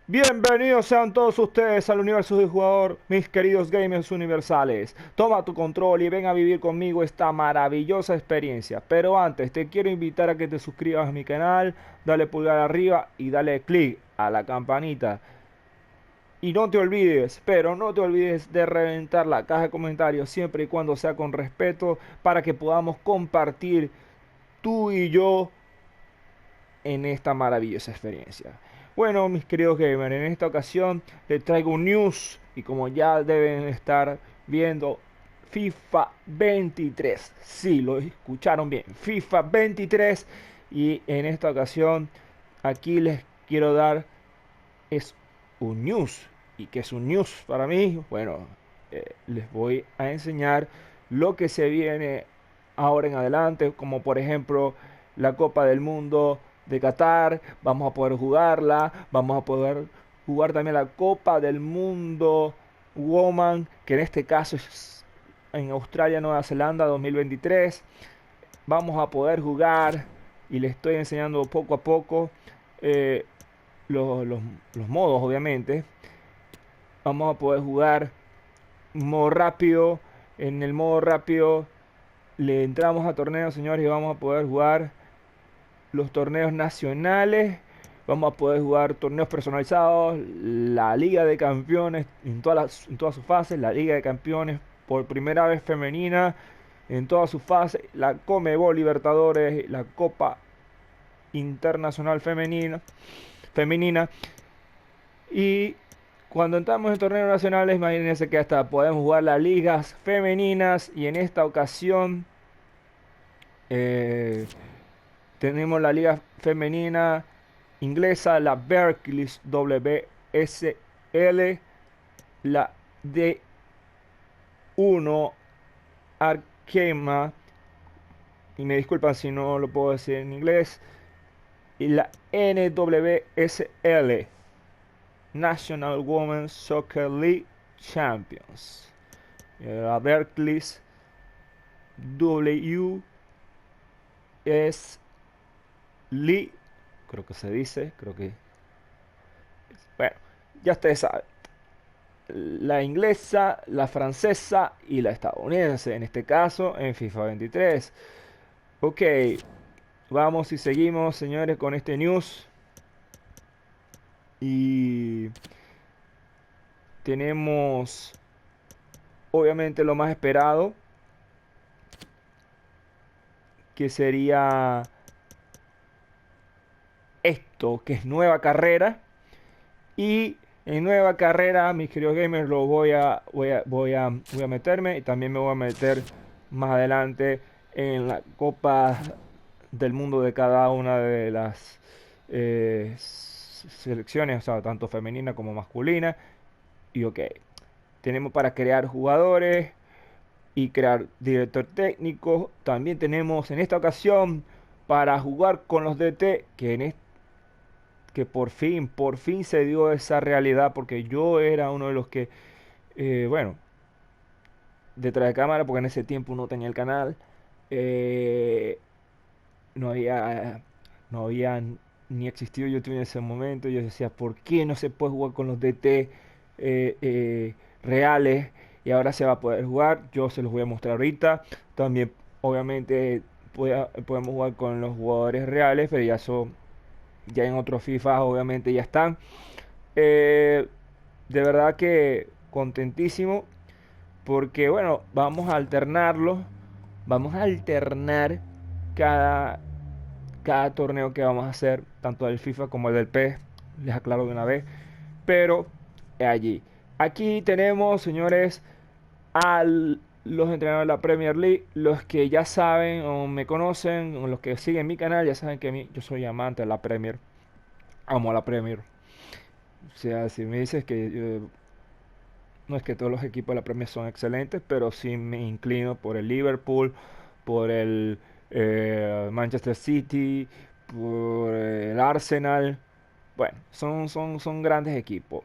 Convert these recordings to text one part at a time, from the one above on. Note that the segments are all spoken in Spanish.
Bienvenidos sean todos ustedes al universo del jugador, mis queridos gamers universales. Toma tu control y ven a vivir conmigo esta maravillosa experiencia. Pero antes, te quiero invitar a que te suscribas a mi canal, dale pulgar arriba y dale click a la campanita. Y no te olvides, pero no te olvides de reventar la caja de comentarios siempre y cuando sea con respeto para que podamos compartir tú y yo en esta maravillosa experiencia. Bueno, mis queridos gamers, en esta ocasión les traigo un news y como ya deben estar viendo, FIFA 23. Sí, lo escucharon bien, FIFA 23. Y en esta ocasión aquí les quiero dar es un news. ¿Y qué es un news para mí? Bueno, les voy a enseñar lo que se viene ahora en adelante, como por ejemplo la Copa del Mundo de Qatar. Vamos a poder jugarla, vamos a poder jugar también la Copa del Mundo Woman, que en este caso es en Australia, Nueva Zelanda 2023. Vamos a poder jugar y les estoy enseñando poco a poco eh, los, los- los modos, obviamente. Vamos a poder jugar modo rápido. En el modo rápido le entramos a torneos, señores, y vamos a poder jugar los torneos nacionales. Vamos a poder jugar torneos personalizados, la Liga de Campeones en todas sus fases, la Liga de Campeones por primera vez femenina en todas sus fases, la Comebol Libertadores, la Copa Internacional femenina. Y cuando entramos en torneos nacionales, imagínense que hasta podemos jugar las ligas femeninas. Y en esta ocasión eh, tenemos la liga femenina inglesa, la Berkeley WSL, la D1 Arkema, y me disculpan si no lo puedo decir en inglés, y la NWSL, National Women's Soccer League Champions. La Berkeley WS Lee, creo que se dice, creo que... Bueno, ya ustedes saben. La inglesa, la francesa y la estadounidense, en este caso en FIFA 23. Ok, vamos y seguimos, señores, con este news. Y tenemos, obviamente, lo más esperado, que sería esto, que es nueva carrera. Y en nueva carrera, mis queridos gamers, lo voy a meterme y también me voy a meter más adelante en la Copa del Mundo de cada una de las selecciones, o sea, tanto femenina como masculina. Y ok, tenemos para crear jugadores y crear director técnico. También tenemos en esta ocasión para jugar con los DT, que por fin se dio esa realidad, porque yo era uno de los que, bueno, detrás de cámara, porque en ese tiempo no tenía el canal, eh, no había, no había ni existido YouTube en ese momento. Yo decía, ¿por qué no se puede jugar con los DT reales? Y ahora se va a poder jugar, yo se los voy a mostrar ahorita. También, obviamente, podemos jugar con los jugadores reales, pero ya en otros FIFA obviamente ya están. Eh, de verdad que contentísimo porque bueno, vamos a alternar cada, cada torneo que vamos a hacer, tanto del FIFA como el del PES, les aclaro de una vez, pero allí. Aquí tenemos, señores, a los entrenadores de la Premier League, los que ya saben o me conocen, o los que siguen mi canal, ya saben que yo soy amante de la Premier, amo a la Premier. O sea, si me dices que no es que todos los equipos de la Premier son excelentes, pero sí me inclino por el Liverpool, por el Manchester City, por el Arsenal. Bueno, son grandes equipos.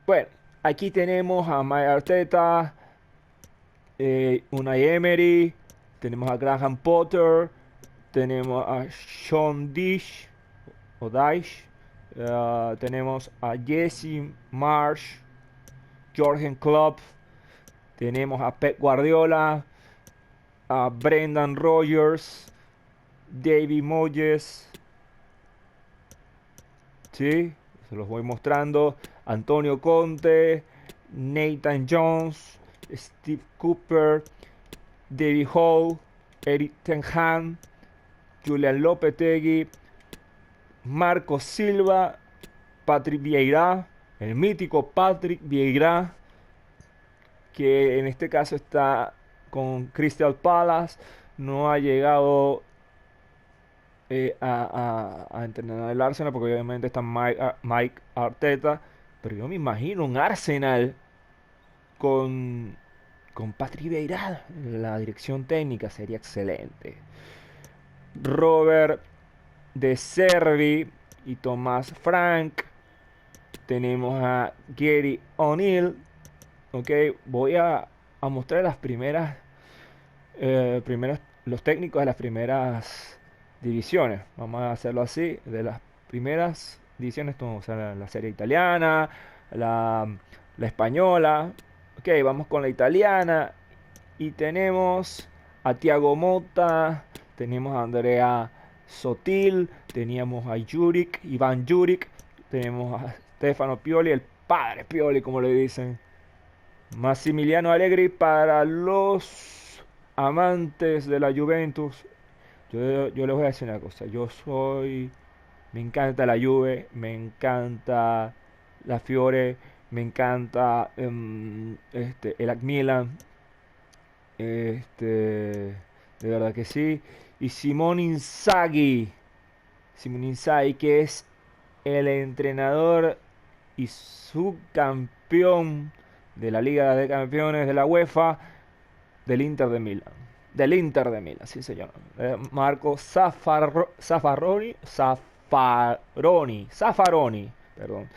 Bueno, aquí tenemos a Mike Arteta, Unai Emery, tenemos a Graham Potter, tenemos a Sean Dyche, o Dyche, Tenemos a Jesse Marsh, Jürgen Klopp, tenemos a Pep Guardiola, a Brendan Rodgers, David Moyes, ¿sí? Se los voy mostrando. Antonio Conte, Nathan Jones, Steve Cooper, David Hall, Eric Ten Hag, Julian Lopetegui, Marco Silva, Patrick Vieira, el mítico Patrick Vieira, que en este caso está con Crystal Palace, no ha llegado a entrenar el Arsenal porque obviamente está Mike Arteta, pero yo me imagino un Arsenal con, con Patrick Vieira, la dirección técnica sería excelente. Robert De Servi y Thomas Frank. Tenemos a Gary O'Neill. Ok, voy a mostrar las primeras, los técnicos de las primeras divisiones. Vamos a hacerlo así, de las primeras divisiones, o sea, la serie italiana, la, la española. Ok, vamos con la italiana y tenemos a Thiago Motta, tenemos a Andrea Sotil, teníamos a Juric, Iván Juric, tenemos a Stefano Pioli, el padre Pioli, como le dicen. Massimiliano Allegri para los amantes de la Juventus. Yo les voy a decir una cosa. Me encanta la Juve, me encanta la Fiore, me encanta el AC Milan. De verdad que sí. Y Simone Inzaghi, que es el entrenador y subcampeón de la Liga de Campeones de la UEFA del Inter de Milán. Del Inter de Milán, sí se llama. Marco Zaffaroni, perdón.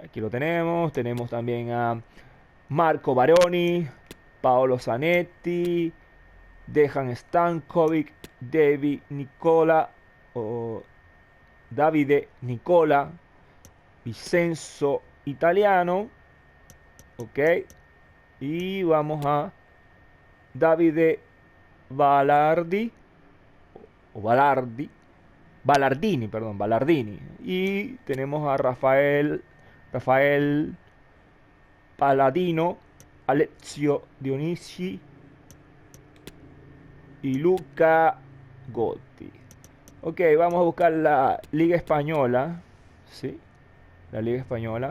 Aquí lo tenemos. Tenemos también a Marco Baroni, Paolo Zanetti, Dejan Stankovic, Davide Nicola, Vincenzo Italiano, ok, y vamos a Davide Ballardi, o Ballardini, perdón, Ballardini, y tenemos a Rafael Paladino, Alessio Dionisi y Luca Gotti. Ok, vamos a buscar la Liga Española, ¿sí? La Liga Española,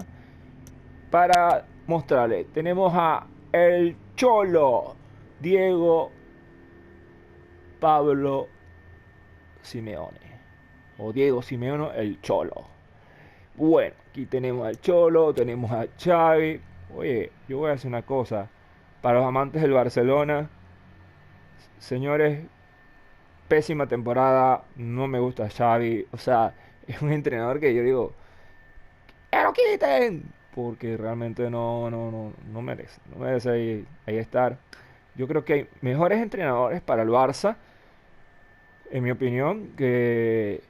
para mostrarle. Tenemos a el Cholo, Diego Pablo Simeone, o Diego Simeone, el Cholo. Bueno, aquí tenemos al Cholo, tenemos a Xavi. Oye, yo voy a hacer una cosa. Para los amantes del Barcelona, señores, pésima temporada. No me gusta Xavi. O sea, es un entrenador que yo digo, ¡que lo quiten! Porque realmente no merece. No merece ahí estar. Yo creo que hay mejores entrenadores para el Barça, en mi opinión, que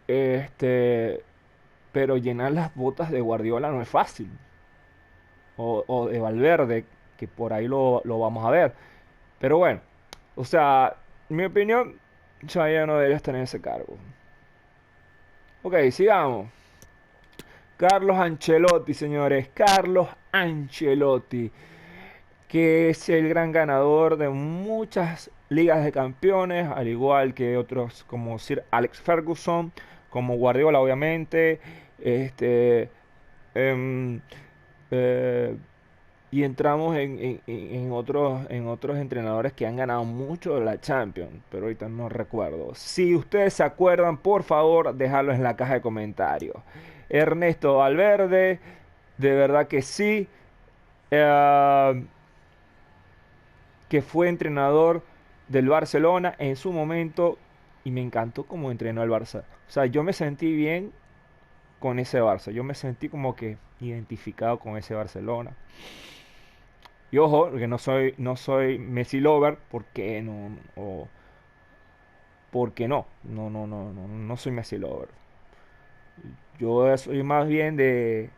este, pero llenar las botas de Guardiola no es fácil. O de Valverde, que por ahí lo vamos a ver. Pero bueno, o sea, en mi opinión, Xavi no debería estar en ese cargo. Ok, sigamos. Carlos Ancelotti, señores. Carlos Ancelotti, que es el gran ganador de muchas ligas de campeones, al igual que otros como Sir Alex Ferguson, como Guardiola, obviamente. Este, em, eh, y entramos en otros entrenadores que han ganado mucho de la Champions, pero ahorita no recuerdo. Si ustedes se acuerdan, por favor, déjalo en la caja de comentarios. Ernesto Valverde, de verdad que sí. eh, que fue entrenador del Barcelona en su momento y me encantó cómo entrenó el Barça. O sea, yo me sentí bien con ese Barça. Yo me sentí como que identificado con ese Barcelona. Y ojo, que no soy Messi lover, porque no, porque no soy Messi lover. Yo soy más bien de...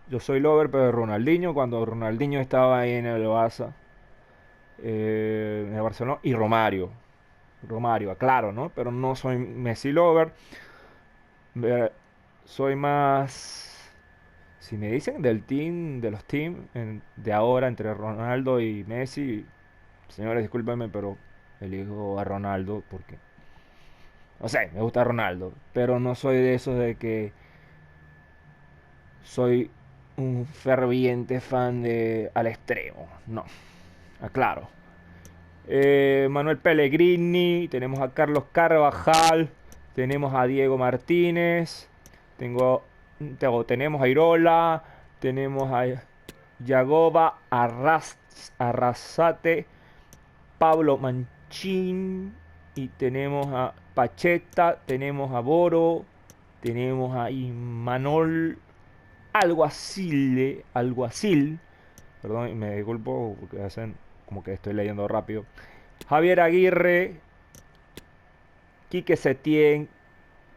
Yo soy lover, pero de Ronaldinho, cuando Ronaldinho estaba ahí en el Barça, en el Barcelona, y Romario. Romario, aclaro, ¿no? Pero no soy Messi lover. eh, Soy más... Si me dicen del team, de los teams de ahora entre Ronaldo y Messi, señores, discúlpenme, pero elijo a Ronaldo porque, no sé, me gusta Ronaldo, pero no soy de esos de que soy un ferviente fan de al extremo. No, aclaro. Manuel Pellegrini, tenemos a Carlos Carvajal, tenemos a Diego Martínez, tenemos a Irola, tenemos a Yagoba Arrasate, Pablo Manchín, y tenemos a Pacheta, tenemos a Boro, tenemos a Imanol Alguacil, perdón, me disculpo porque hacen como que estoy leyendo rápido. Javier Aguirre, Quique Setién,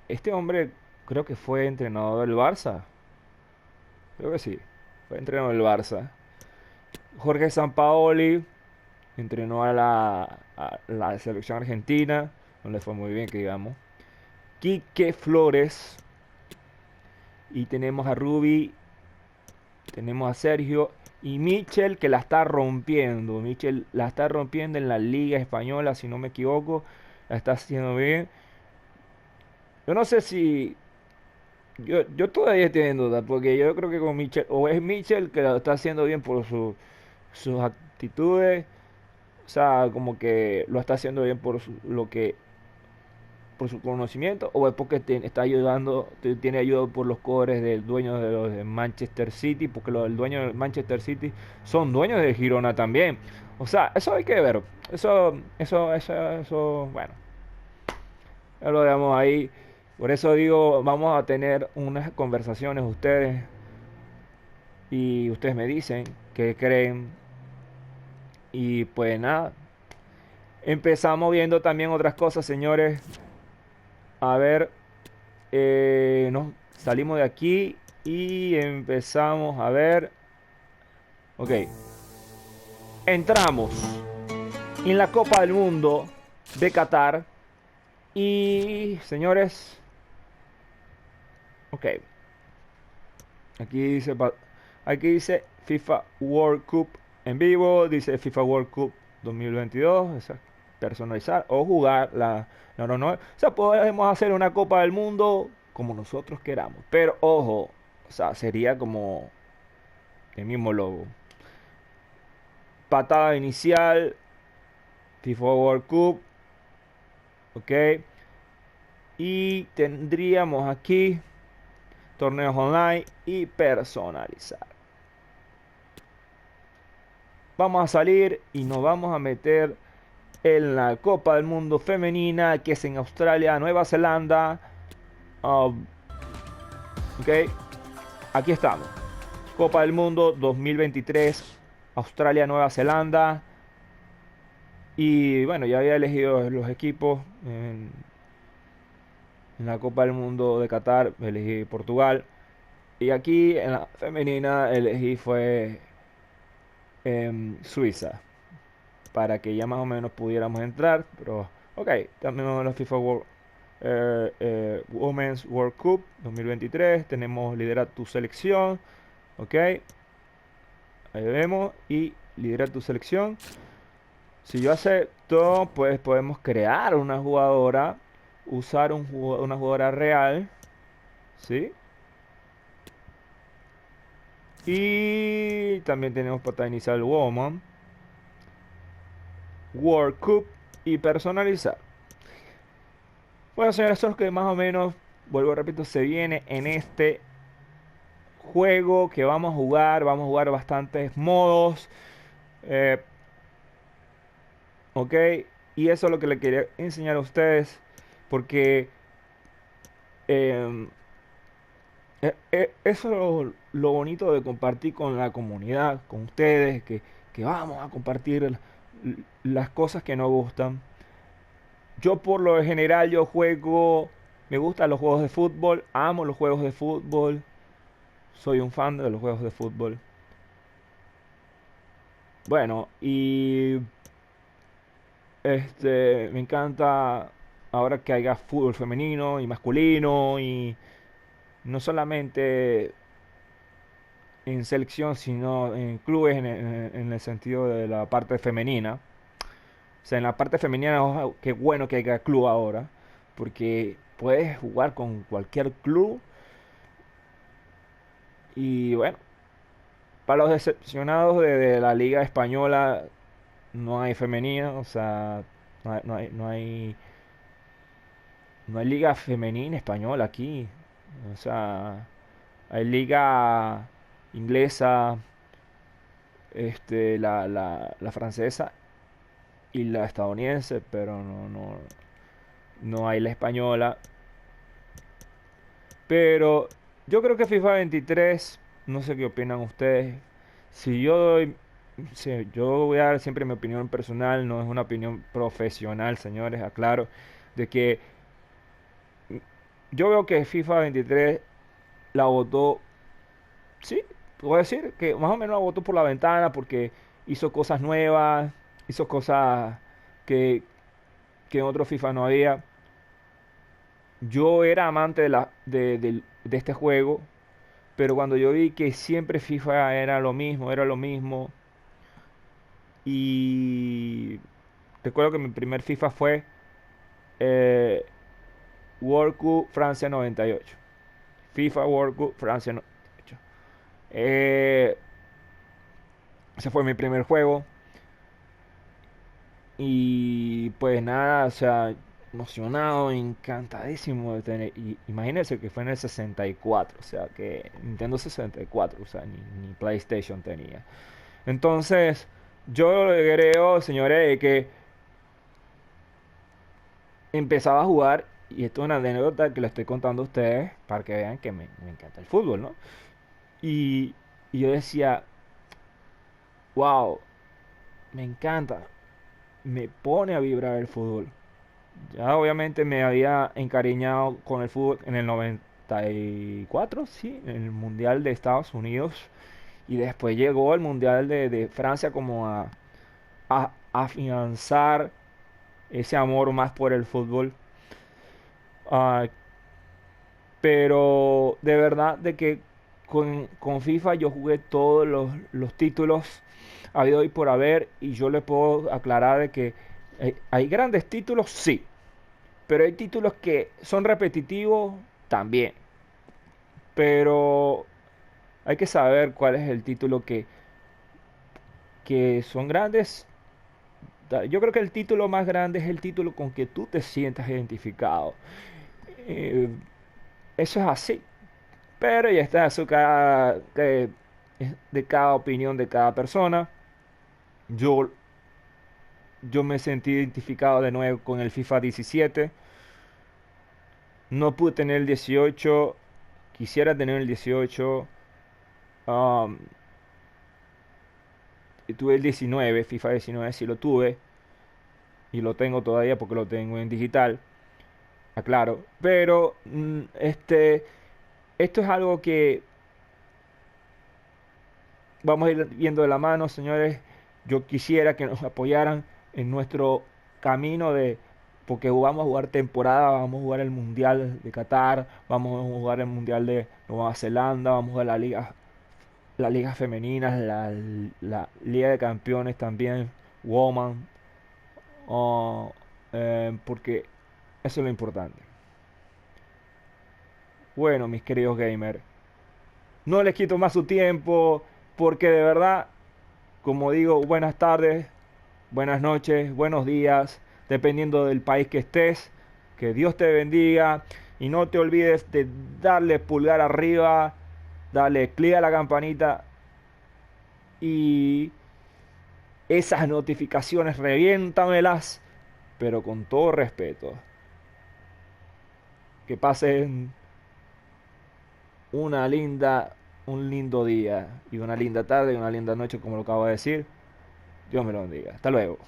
este hombre creo que fue entrenador del Barça, creo que sí, fue entrenador del Barça. Jorge Sampaoli entrenó a la selección argentina, no le fue muy bien que digamos. Quique Flores, y tenemos a Rubi, tenemos a Sergio y Michel que la está rompiendo. Michel la está rompiendo en la Liga Española, si no me equivoco. La está haciendo bien. Yo no sé si... Yo todavía estoy en duda, porque yo creo que con Michel, o es Michel que lo está haciendo bien por sus actitudes, o sea, como que lo está haciendo bien lo que por su conocimiento o es porque está ayudando, tiene ayuda por los cobres del dueño de los de Manchester City, porque los del dueño de Manchester City son dueños de Girona también. O sea, eso hay que ver. Eso, bueno, ya lo dejamos ahí. Por eso digo, vamos a tener unas conversaciones ustedes y ustedes me dicen qué creen y pues nada. Empezamos viendo también otras cosas, señores. A ver, nos salimos de aquí y empezamos a ver. Ok, entramos en la Copa del Mundo de Qatar. Y señores, ok, aquí dice, aquí dice FIFA World Cup en vivo, dice FIFA World Cup 2022, personalizar o jugar no. O sea, podemos hacer una Copa del Mundo como nosotros queramos, pero ojo, o sea, sería como el mismo logo. Patada inicial, FIFA World Cup, ok. Y tendríamos aquí torneos online y personalizar. Vamos a salir y nos vamos a meter en la Copa del Mundo Femenina, que es en Australia, Nueva Zelanda. Ok, aquí estamos. Copa del Mundo 2023, Australia, Nueva Zelanda. Y bueno, ya había elegido los equipos en la Copa del Mundo de Qatar, elegí Portugal. Y aquí en la femenina elegí fue Suiza, para que ya más o menos pudiéramos entrar. Pero, ok, también la FIFA Women's World Cup 2023. Tenemos lidera tu selección, ok, ahí vemos, y lidera tu selección. Si yo acepto, pues podemos crear una jugadora, usar una jugadora real, ¿sí? Y también tenemos para iniciar el Woman World Cup y personalizar. Bueno, señores, eso es lo que más o menos, vuelvo repito, se viene en este juego que vamos a jugar. Vamos a jugar bastantes modos. eh, ok, y eso es lo que le quería enseñar a ustedes. Porque em, eso es lo bonito de compartir con la comunidad, con ustedes, que vamos a compartir las cosas que nos gustan. Yo por lo general yo juego, Me gustan los juegos de fútbol, amo los juegos de fútbol, soy un fan de los juegos de fútbol. Bueno, y me encanta ahora que haya fútbol femenino y masculino y no solamente en selección, sino en clubes en el sentido de la parte femenina. O sea, en la parte femenina, ojo, qué bueno que haya club ahora, porque puedes jugar con cualquier club y bueno, para los decepcionados de la liga española no hay femenina, o sea, no hay liga femenina española aquí. O sea, hay liga inglesa, la francesa y la estadounidense, pero no hay la española. Pero yo creo que FIFA 23, no sé qué opinan ustedes. Si yo doy, si yo voy a dar siempre mi opinión personal, no es una opinión profesional, señores, aclaro, de que yo veo que FIFA 23 la votó, sí, puedo decir que más o menos la votó por la ventana porque hizo cosas nuevas, hizo cosas que, que en otro FIFA no había. Yo era amante de este juego, pero cuando yo vi que siempre FIFA era lo mismo, y recuerdo que mi primer FIFA fue eh, World Cup Francia 98. FIFA World Cup Francia 98. Eh, Ese fue mi primer juego. Y pues nada, o sea, emocionado, encantadísimo de tener. Y imagínense que fue en el 64, o sea, que Nintendo 64, o sea, ni PlayStation tenía. Entonces, yo creo, señores, que empezaba a jugar, y esto es una anécdota que le estoy contando a ustedes para que vean que me encanta el fútbol, ¿no? Y, y yo decía, wow, me encanta, me pone a vibrar el fútbol. Ya obviamente me había encariñado con el fútbol en el 94, sí, en el Mundial de Estados Unidos. Y después llegó el Mundial de Francia como a afianzar ese amor más por el fútbol. Ah, pero de verdad de que con FIFA yo jugué todos los títulos habido y por haber. Y yo le puedo aclarar de que hay grandes títulos, sí. Pero hay títulos que son repetitivos también. Pero hay que saber cuál es el título que son grandes. Yo creo que el título más grande es el título con que tú te sientas identificado. Eh, Eso es así. Pero ya está, eso es de cada opinión de cada persona. Yo, yo me sentí identificado de nuevo con el FIFA 17. No pude tener el 18. Quisiera tener el 18. um, y tuve el 19, FIFA 19 sí lo tuve. Y lo tengo todavía porque lo tengo en digital. Aclaro. Pero esto es algo que vamos a ir viendo de la mano, señores. Yo quisiera que nos apoyaran en nuestro camino porque vamos a jugar temporada, vamos a jugar el Mundial de Qatar, vamos a jugar el Mundial de Nueva Zelanda, vamos a jugar las ligas femeninas, la Liga de Campeones también, Woman, porque eso es lo importante. Bueno, mis queridos gamers, no les quito más su tiempo, porque de verdad, como digo, buenas tardes, buenas noches, buenos días, dependiendo del país que estés. Que Dios te bendiga y no te olvides de darle pulgar arriba, darle clic a la campanita y esas notificaciones reviéntamelas, pero con todo respeto. Que pasen una linda, un lindo día y una linda tarde y una linda noche, como lo acabo de decir. Dios me lo bendiga. Hasta luego.